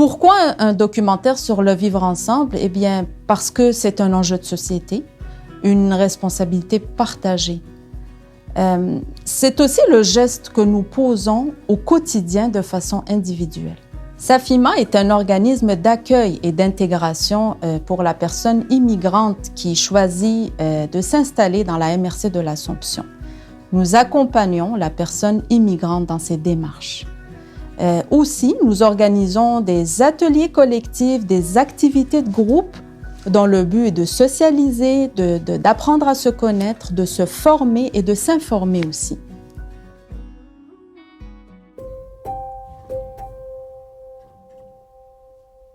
Pourquoi un documentaire sur le vivre ensemble? Eh bien, parce que c'est un enjeu de société, une responsabilité partagée. C'est aussi le geste que nous posons au quotidien de façon individuelle. Safima est un organisme d'accueil et d'intégration pour la personne immigrante qui choisit de s'installer dans la MRC de l'Assomption. Nous accompagnons la personne immigrante dans ses démarches. Aussi, nous organisons des ateliers collectifs, des activités de groupe dont le but est de socialiser, d'apprendre à se connaître, de se former et de s'informer aussi.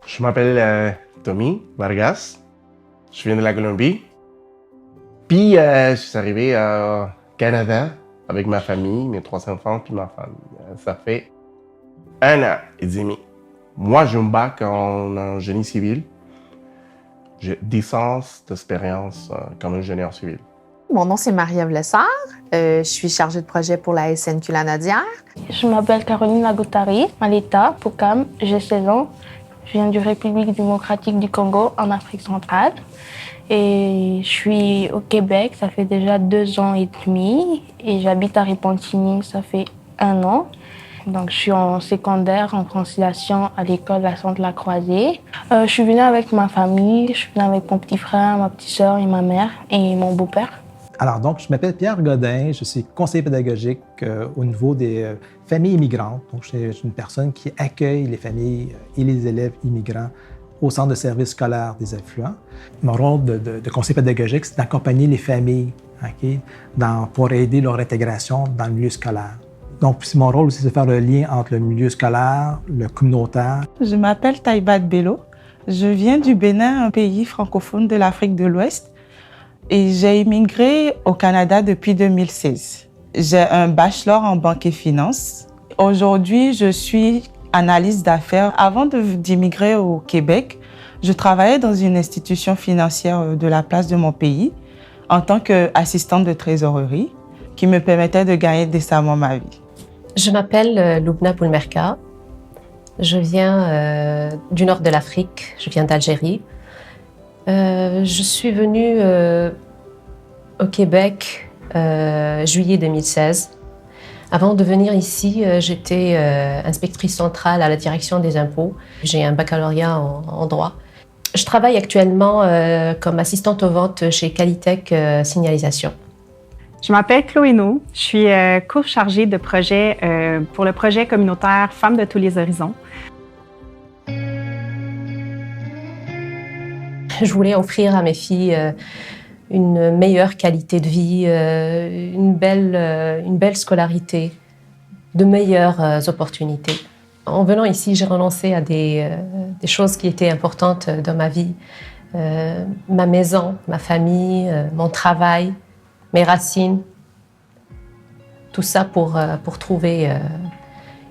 Je m'appelle Tommy Vargas, je viens de la Colombie. Puis je suis arrivé au Canada avec ma famille, mes 3 enfants puis ma femme. Ça fait 1 an et demi. Moi, j'ai un bac en génie civil. J'ai 10 ans d'expérience comme ingénieur civil. Mon nom, c'est Marie-Ève Lessard. Je suis chargée de projet pour la SNQ Lanaudière. Je m'appelle Caroline Lagoutari, Maleta Poukam, j'ai 16 ans. Je viens du République démocratique du Congo, en Afrique centrale. Et je suis au Québec, ça fait déjà 2 ans et demi. Et j'habite à Repentigny, ça fait 1 an. Donc, je suis en secondaire, en conciliation à l'école La Sainte-La-Croisée. Je suis venue avec ma famille, je suis venue avec mon petit frère, ma petite sœur et ma mère et mon beau-père. Alors donc, je m'appelle Pierre Godin, je suis conseiller pédagogique au niveau des familles immigrantes. Donc, je suis une personne qui accueille les familles et les élèves immigrants au centre de service scolaire des affluents. Mon rôle de conseiller pédagogique, c'est d'accompagner les familles pour aider leur intégration dans le milieu scolaire. Donc, mon rôle aussi, c'est de faire le lien entre le milieu scolaire, le communautaire. Je m'appelle Taïbat Bello. Je viens du Bénin, un pays francophone de l'Afrique de l'Ouest. Et j'ai immigré au Canada depuis 2016. J'ai un bachelor en banque et finance. Aujourd'hui, je suis analyste d'affaires. Avant d'immigrer au Québec, je travaillais dans une institution financière de la place de mon pays en tant qu'assistante de trésorerie qui me permettait de gagner décemment ma vie. Je m'appelle Loubna Boulmerka. Je viens du nord de l'Afrique, je viens d'Algérie. Je suis venue au Québec juillet 2016. Avant de venir ici, j'étais inspectrice centrale à la direction des impôts. J'ai un baccalauréat en droit. Je travaille actuellement comme assistante aux ventes chez Qualitech Signalisation. Je m'appelle Chloé No. Je suis co-chargée de projet pour le projet communautaire Femmes de tous les horizons. Je voulais offrir à mes filles une meilleure qualité de vie, une belle scolarité, de meilleures opportunités. En venant ici, j'ai renoncé à des choses qui étaient importantes dans ma vie. Ma maison, ma famille, mon travail, mes racines. Tout ça pour trouver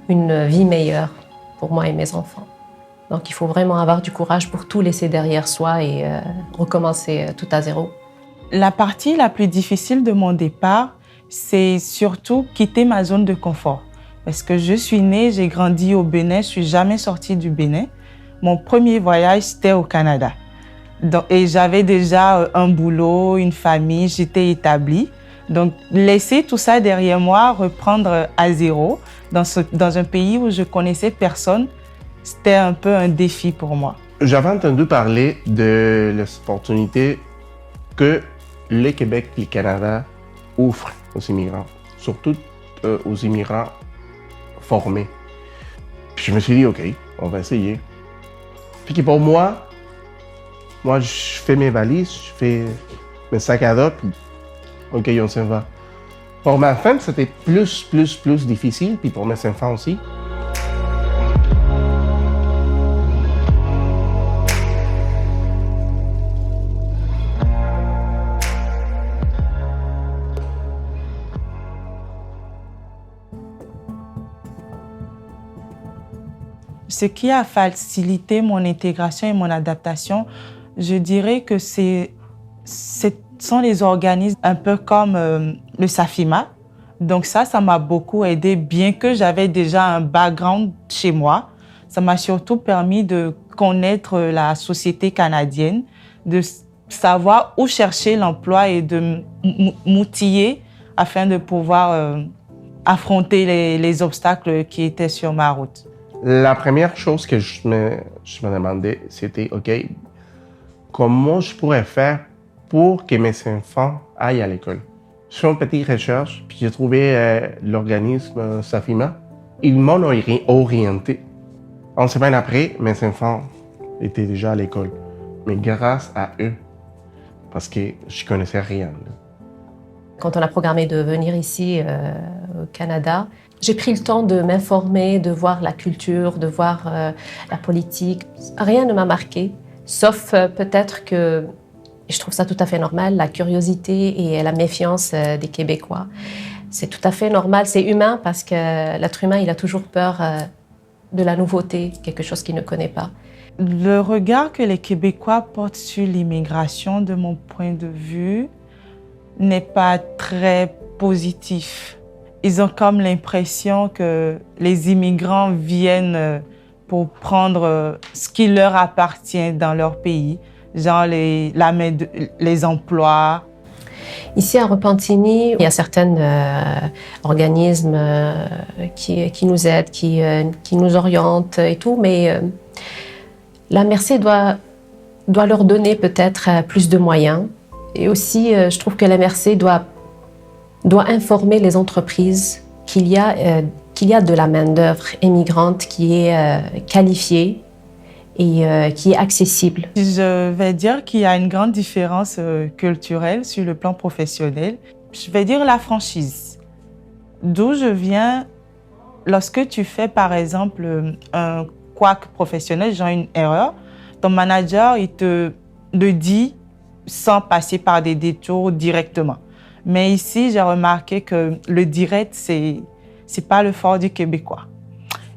une vie meilleure pour moi et mes enfants. Donc il faut vraiment avoir du courage pour tout laisser derrière soi et recommencer tout à zéro. La partie la plus difficile de mon départ, c'est surtout quitter ma zone de confort. Parce que je suis née, j'ai grandi au Bénin, je ne suis jamais sortie du Bénin. Mon premier voyage, c'était au Canada. Et j'avais déjà un boulot, une famille, j'étais établie. Donc, laisser tout ça derrière moi, reprendre à zéro, dans un pays où je connaissais personne, c'était un peu un défi pour moi. J'avais entendu parler de l'opportunité que le Québec et le Canada offrent aux immigrants, surtout aux immigrants formés. Puis je me suis dit, OK, on va essayer. Puis pour moi, je fais mes valises, je fais mes sacs à dos, puis OK, on s'en va. Pour ma femme, c'était plus difficile, puis pour mes enfants aussi. Ce qui a facilité mon intégration et mon adaptation, je dirais que ce sont les organismes un peu comme le Safima. Donc ça m'a beaucoup aidé, bien que j'avais déjà un background chez moi. ça m'a surtout permis de connaître la société canadienne, de savoir où chercher l'emploi et de m'outiller afin de pouvoir affronter les obstacles qui étaient sur ma route. La première chose que je me demandais, c'était, OK, comment je pourrais faire pour que mes enfants aillent à l'école? Je fais une petite recherche, puis j'ai trouvé l'organisme Safima. Ils m'ont orienté. Une semaine après, mes enfants étaient déjà à l'école. Mais grâce à eux, parce que je ne connaissais rien. Quand on a programmé de venir ici au Canada, j'ai pris le temps de m'informer, de voir la culture, de voir la politique. Rien ne m'a marqué, sauf peut-être que, et je trouve ça tout à fait normal, la curiosité et la méfiance des Québécois. C'est tout à fait normal, c'est humain parce que l'être humain, il a toujours peur de la nouveauté, quelque chose qu'il ne connaît pas. Le regard que les Québécois portent sur l'immigration, de mon point de vue, n'est pas très positif. Ils ont comme l'impression que les immigrants viennent pour prendre ce qui leur appartient dans leur pays, genre les emplois. Ici à Repentigny, il y a certains organismes qui nous aident, qui nous orientent et tout, mais la MRC doit leur donner peut-être plus de moyens. Et aussi, je trouve que la MRC doit informer les entreprises qu'il y a de la main-d'œuvre immigrante qui est qualifiée et qui est accessible. Je vais dire qu'il y a une grande différence culturelle sur le plan professionnel. Je vais dire la franchise. D'où je viens, lorsque tu fais par exemple un couac professionnel, genre une erreur, ton manager, il te le dit sans passer par des détours directement. Mais ici, j'ai remarqué que le direct, c'est pas le fort du Québécois.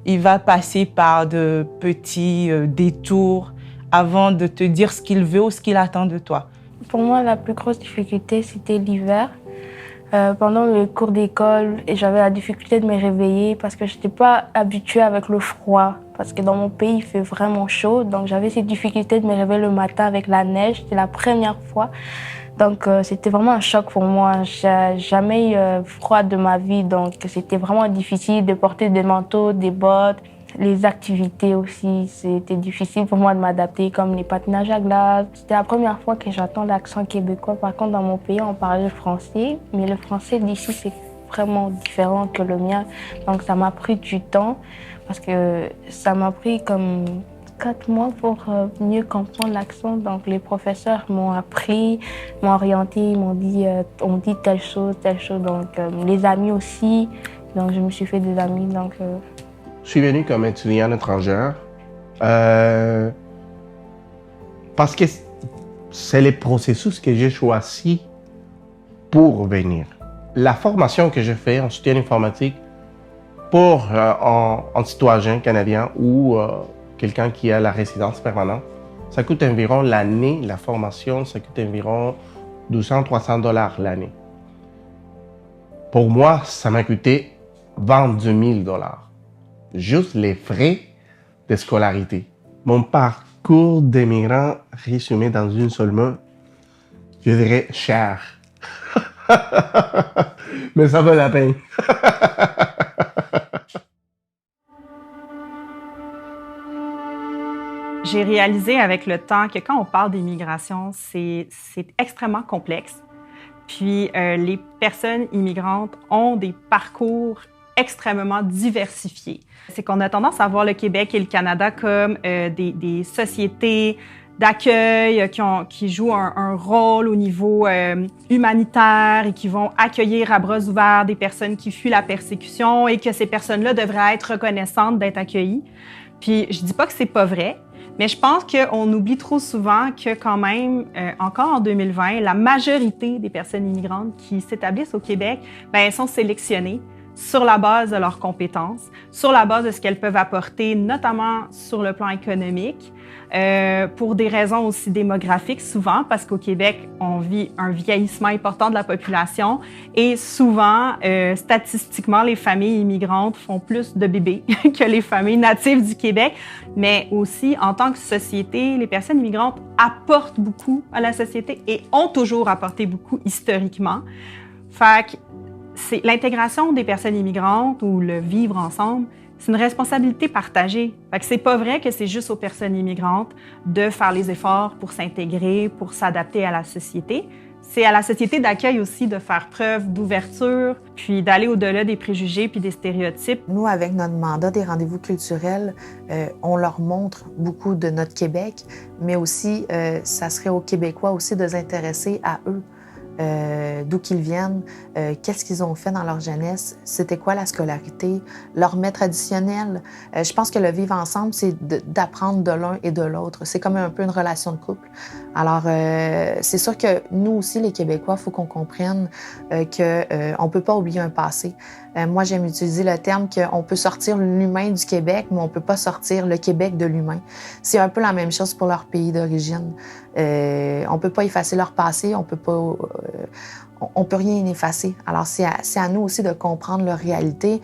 Il va passer par de petits détours avant de te dire ce qu'il veut ou ce qu'il attend de toi. Pour moi, la plus grosse difficulté, c'était l'hiver. Pendant le cours d'école, j'avais la difficulté de me réveiller parce que je n'étais pas habituée avec le froid. Parce que dans mon pays, il fait vraiment chaud. Donc, j'avais cette difficulté de me réveiller le matin avec la neige. C'était la première fois. Donc, c'était vraiment un choc pour moi. J'ai jamais eu froid de ma vie. Donc, c'était vraiment difficile de porter des manteaux, des bottes. Les activités aussi, c'était difficile pour moi de m'adapter, comme les patinages à glace. C'était la première fois que j'entends l'accent québécois. Par contre, dans mon pays, on parlait français. Mais le français d'ici, c'est vraiment différent que le mien. Donc, ça m'a pris du temps. Parce que ça m'a pris comme 4 mois pour mieux comprendre l'accent. Donc, les professeurs m'ont appris, m'ont orienté, m'ont dit on dit telle chose, telle chose. Donc, les amis aussi. Donc, je me suis fait des amis. Donc, Je suis venu comme étudiant étrangère parce que c'est le processus que j'ai choisi pour venir. La formation que j'ai faite en soutien informatique pour un citoyen canadien ou quelqu'un qui a la résidence permanente, ça coûte environ l'année, la formation, ça coûte environ 200-300 $ l'année. Pour moi, ça m'a coûté 22 000 $. Juste les frais de scolarité. Mon parcours d'immigrant résumé dans une seule mot, je dirais cher. Mais ça vaut la peine. J'ai réalisé avec le temps que quand on parle d'immigration, c'est extrêmement complexe. Puis les personnes immigrantes ont des parcours extrêmement diversifiés. C'est qu'on a tendance à voir le Québec et le Canada comme des sociétés d'accueil qui jouent un rôle au niveau humanitaire et qui vont accueillir à bras ouverts des personnes qui fuient la persécution et que ces personnes-là devraient être reconnaissantes d'être accueillies. Puis je dis pas que c'est pas vrai, mais je pense qu'on oublie trop souvent que quand même, encore en 2020, la majorité des personnes immigrantes qui s'établissent au Québec, elles sont sélectionnées sur la base de leurs compétences, sur la base de ce qu'elles peuvent apporter, notamment sur le plan économique, pour des raisons aussi démographiques souvent, parce qu'au Québec, on vit un vieillissement important de la population et souvent, statistiquement, les familles immigrantes font plus de bébés que les familles natives du Québec, mais aussi, en tant que société, les personnes immigrantes apportent beaucoup à la société et ont toujours apporté beaucoup historiquement. Fait que c'est l'intégration des personnes immigrantes ou le vivre ensemble, c'est une responsabilité partagée. Fait que c'est pas vrai que c'est juste aux personnes immigrantes de faire les efforts pour s'intégrer, pour s'adapter à la société. C'est à la société d'accueil aussi de faire preuve d'ouverture, puis d'aller au-delà des préjugés puis des stéréotypes. Nous, avec notre mandat des rendez-vous culturels, on leur montre beaucoup de notre Québec, mais aussi, ça serait aux Québécois aussi de s'intéresser à eux. D'où qu'ils viennent, qu'est-ce qu'ils ont fait dans leur jeunesse, c'était quoi la scolarité, leur mets traditionnel. Je pense que le vivre ensemble, c'est d'apprendre de l'un et de l'autre. C'est comme un peu une relation de couple. Alors, c'est sûr que nous aussi, les Québécois, il faut qu'on comprenne qu'on ne peut pas oublier un passé. Moi, j'aime utiliser le terme qu'on peut sortir l'humain du Québec, mais on ne peut pas sortir le Québec de l'humain. C'est un peu la même chose pour leur pays d'origine. On ne peut pas effacer leur passé, on peut rien effacer. Alors, c'est à nous aussi de comprendre leur réalité.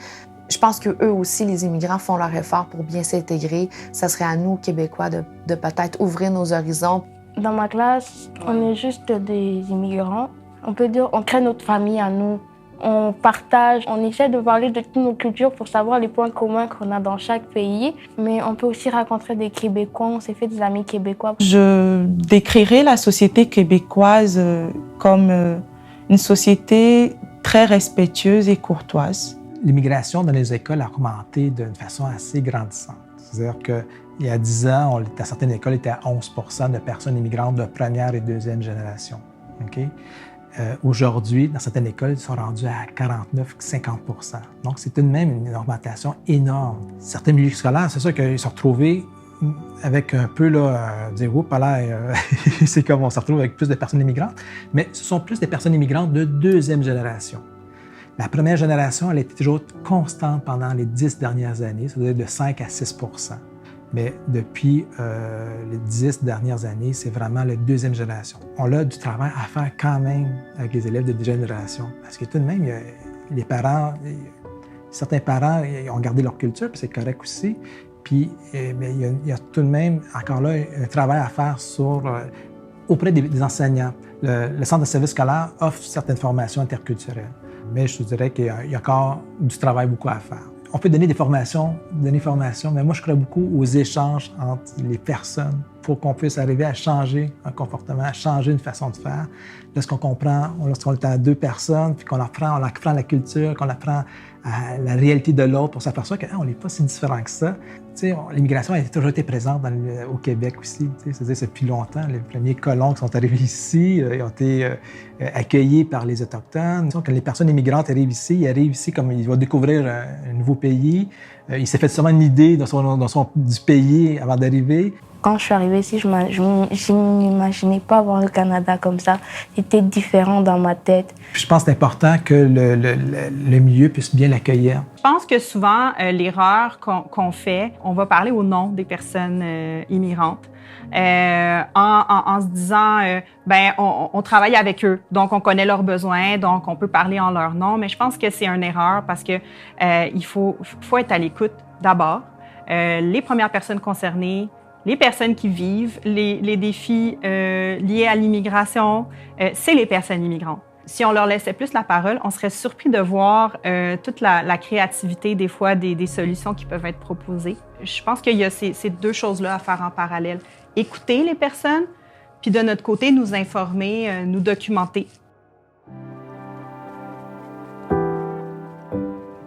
Je pense qu'eux aussi, les immigrants, font leur effort pour bien s'intégrer. Ça serait à nous, Québécois, de peut-être ouvrir nos horizons. Dans ma classe, on est juste des immigrants. On peut dire on crée notre famille à nous. On partage, on essaie de parler de toutes nos cultures pour savoir les points communs qu'on a dans chaque pays. Mais on peut aussi rencontrer des Québécois, on s'est fait des amis québécois. Je décrirais la société québécoise comme une société très respectueuse et courtoise. L'immigration dans les écoles a augmenté d'une façon assez grandissante. C'est-à-dire qu'il y a 10 ans, à certaines écoles, il était à 11 % de personnes immigrantes de première et deuxième génération. Okay? Aujourd'hui, dans certaines écoles, ils sont rendus à 49-50 %. Donc, c'est tout de même une augmentation énorme. Certains milieux scolaires, c'est sûr qu'ils se sont retrouvés avec un peu, dire, oups, c'est comme on se retrouve avec plus de personnes immigrantes, mais ce sont plus des personnes immigrantes de deuxième génération. La première génération, elle a été toujours constante pendant les 10 dernières années, c'est-à-dire de 5 à 6 %. Mais depuis les 10 dernières années, c'est vraiment la deuxième génération. On a du travail à faire quand même avec les élèves de deuxième génération. Parce que tout de même, les parents, certains parents ont gardé leur culture, puis c'est correct aussi. Puis mais il y a tout de même, encore là, un travail à faire auprès des enseignants. Le Centre de service scolaire offre certaines formations interculturelles. Mais je te dirais qu'il y a encore du travail beaucoup à faire. On peut donner formations, mais moi, je crois beaucoup aux échanges entre les personnes pour qu'on puisse arriver à changer un comportement, à changer une façon de faire. Lorsqu'on comprend, lorsqu'on est à 2 personnes, puis qu'on apprend la culture, qu'on apprend la réalité de l'autre, on s'aperçoit qu'on n'est pas si différent que ça. L'immigration a toujours été présente au Québec aussi. C'est-à-dire depuis longtemps. Les premiers colons qui sont arrivés ici ont été accueillis par les Autochtones. Quand les personnes immigrantes arrivent ici comme ils vont découvrir un nouveau pays. Il s'est fait sûrement une idée du pays avant d'arriver. Quand je suis arrivée ici, je n'imaginais pas voir le Canada comme ça. C'était différent dans ma tête. Puis je pense que c'est important que le milieu puisse bien l'accueillir. Je pense que souvent, l'erreur qu'on fait, on va parler au nom des personnes immigrantes en se disant, on travaille avec eux, donc on connaît leurs besoins, donc on peut parler en leur nom. Mais je pense que c'est une erreur parce que il faut être à l'écoute d'abord. Les premières personnes concernées, les personnes qui vivent, les défis liés à l'immigration, c'est les personnes immigrantes. Si on leur laissait plus la parole, on serait surpris de voir toute la créativité, des fois, des solutions qui peuvent être proposées. Je pense qu'il y a ces deux choses-là à faire en parallèle. Écouter les personnes, puis de notre côté, nous informer, nous documenter.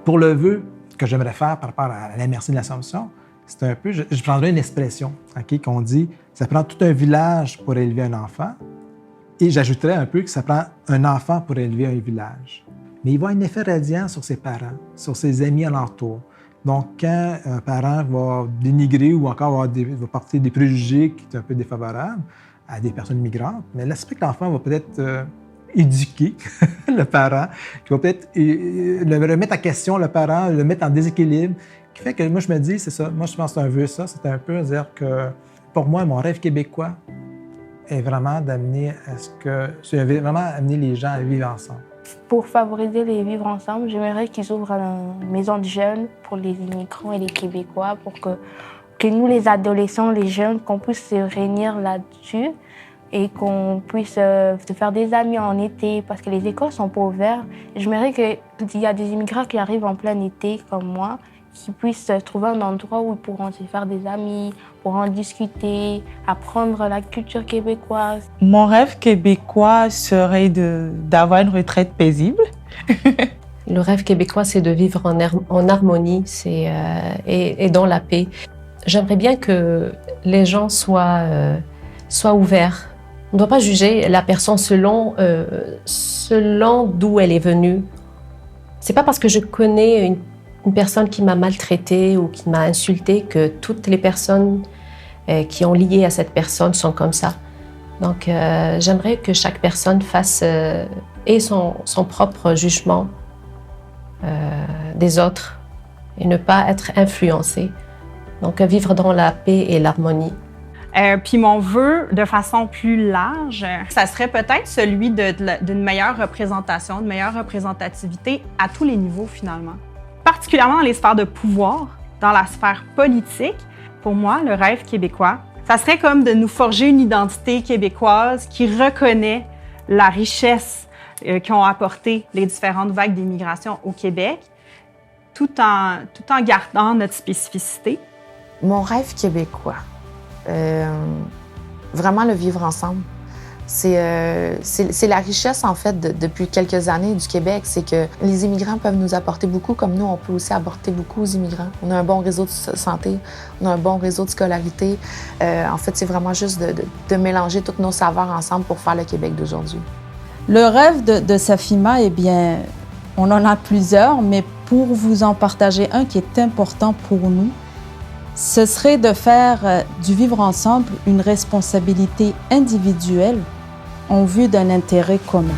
Pour le vœu que j'aimerais faire par rapport à la merci de l'Assomption, c'est un peu, je prendrais une expression qu'on dit, ça prend tout un village pour élever un enfant, et j'ajouterais un peu que ça prend un enfant pour élever un village. Mais il va avoir un effet radiant sur ses parents, sur ses amis alentours. Donc, quand un parent va dénigrer ou encore va porter des préjugés qui sont un peu défavorables à des personnes migrantes, mais l'aspect que l'enfant va peut-être éduquer le parent, qui va peut-être le remettre en question, le parent, le mettre en déséquilibre, qui fait que moi, je me dis, c'est ça, moi, je pense que c'est un vœu, ça, c'est un peu dire que, pour moi, mon rêve québécois est vraiment d'amener à ce que, c'est vraiment amener les gens à vivre ensemble. Pour favoriser les vivre ensemble, j'aimerais qu'ils ouvrent une maison de jeunes pour les immigrants et les Québécois, pour que nous, les adolescents, les jeunes, qu'on puisse se réunir là-dessus et qu'on puisse se faire des amis en été, parce que les écoles sont pas ouvertes. J'aimerais qu'il y a des immigrants qui arrivent en plein été, comme moi, qui puissent trouver un endroit où ils pourront se faire des amis, pourront discuter, apprendre la culture québécoise. Mon rêve québécois serait d'avoir une retraite paisible. Le rêve québécois, c'est de vivre en harmonie et dans la paix. J'aimerais bien que les gens soient ouverts. On ne doit pas juger la personne selon d'où elle est venue. C'est pas parce que je connais une personne qui m'a maltraitée ou qui m'a insultée que toutes les personnes qui ont lié à cette personne sont comme ça. Donc, j'aimerais que chaque personne fasse ait son propre jugement des autres et ne pas être influencé. Donc, vivre dans la paix et l'harmonie. Puis mon vœu, de façon plus large, ça serait peut-être celui d'une meilleure représentation, de meilleure représentativité à tous les niveaux, finalement. Particulièrement dans les sphères de pouvoir, dans la sphère politique. Pour moi, le rêve québécois, ça serait comme de nous forger une identité québécoise qui reconnaît la richesse qu'ont apporté les différentes vagues d'immigration au Québec, tout en gardant notre spécificité. Mon rêve québécois, vraiment le vivre ensemble. C'est la richesse, en fait, depuis quelques années du Québec. C'est que les immigrants peuvent nous apporter beaucoup, comme nous, on peut aussi apporter beaucoup aux immigrants. On a un bon réseau de santé, on a un bon réseau de scolarité. En fait, c'est vraiment juste de mélanger toutes nos saveurs ensemble pour faire le Québec d'aujourd'hui. Le rêve de Safima, eh bien, on en a plusieurs, mais pour vous en partager un qui est important pour nous, ce serait de faire du vivre ensemble une responsabilité individuelle en vue d'un intérêt commun.